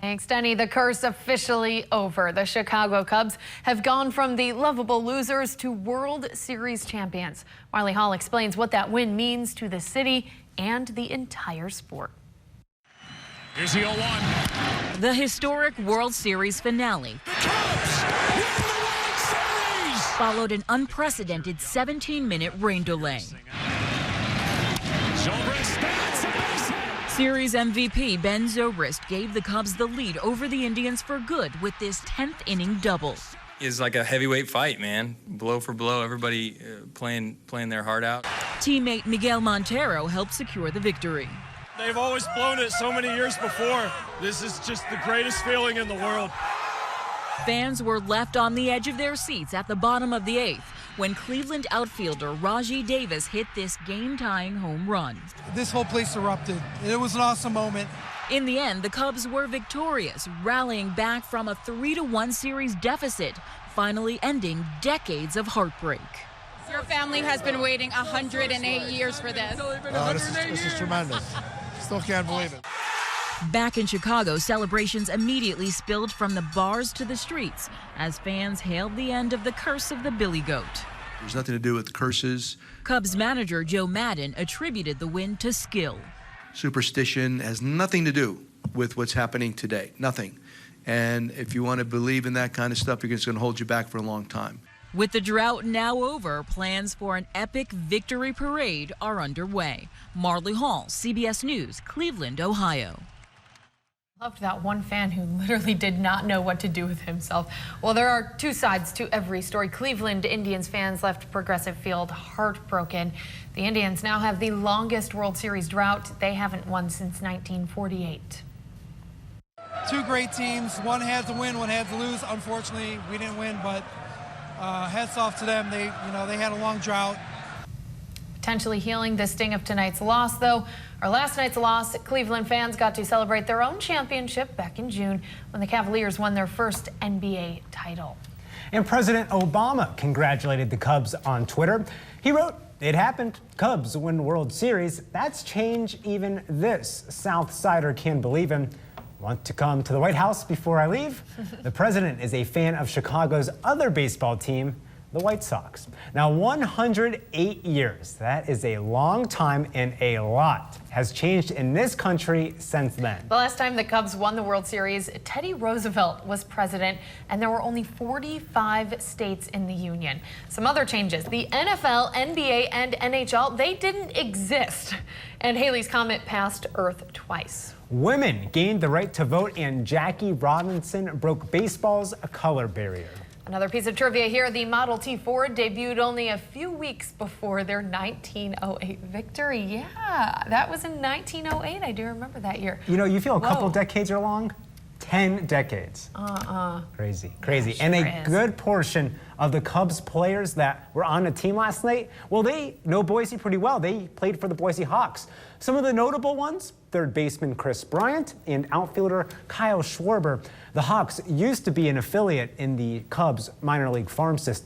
Thanks, Denny. The curse officially over. The Chicago Cubs have gone from the lovable losers to World Series champions. Marley Hall explains what that win means to the city and the entire sport. Here's the 0-1. The historic World Series finale. The Cubs win the World Series! Followed an unprecedented 17-minute rain delay. Series MVP Ben Zobrist gave the Cubs the lead over the Indians for good with this 10th inning double. It's like a heavyweight fight, man. Blow for blow, everybody playing their heart out. Teammate Miguel Montero helped secure the victory. They've always blown it so many years before. This is just the greatest feeling in the world. Fans were left on the edge of their seats at the bottom of the 8th when Cleveland outfielder Rajai Davis hit this game-tying home run. This whole place erupted. It was an awesome moment. In the end, the Cubs were victorious, rallying back from a 3-1 series deficit, finally ending decades of heartbreak. Your family has been waiting 108 years for this. This is tremendous. Still can't believe it. Back in Chicago, celebrations immediately spilled from the bars to the streets as fans hailed the end of the curse of the Billy Goat. There's nothing to do with curses. Cubs manager Joe Maddon attributed the win to skill. Superstition has nothing to do with what's happening today. Nothing. And if you want to believe in that kind of stuff, it's going to hold you back for a long time. With the drought now over, plans for an epic victory parade are underway. Marley Hall, CBS News, Cleveland, Ohio. Loved that one fan who literally did not know what to do with himself. Well, there are two sides to every story. Cleveland Indians fans left Progressive Field heartbroken. The Indians now have the longest World Series drought. They haven't won since 1948. Two great teams. One had to win, one had to lose. Unfortunately, we didn't win, but hats off to them. They had a long drought. Potentially healing the sting of tonight's loss, though. Our last night's loss, Cleveland fans got to celebrate their own championship back in June when the Cavaliers won their first NBA title. And President Obama congratulated the Cubs on Twitter. He wrote, "It happened. Cubs win World Series. That's change even this South Sider can't believe him. Want to come to the White House before I leave?" The president is a fan of Chicago's other baseball team, the White Sox. Now, 108 years, that is a long time, and a lot has changed in this country since then. The last time the Cubs won the World Series, Teddy Roosevelt was president, and there were only 45 states in the union. Some other changes: the NFL, NBA, and NHL, they didn't exist. And Haley's Comet passed Earth twice. Women gained the right to vote, and Jackie Robinson broke baseball's color barrier. Another piece of trivia here: the Model T Ford debuted only a few weeks before their 1908 victory. Yeah, that was in 1908. I do remember that year. You know, you feel a couple decades are long? 10 decades. Crazy, crazy. Sure And a good portion of the Cubs players that were on the team last night, well, they know Boise pretty well. They played for the Boise Hawks. Some of the notable ones: third baseman Chris Bryant and outfielder Kyle Schwarber. The Hawks used to be an affiliate in the Cubs minor league farm system.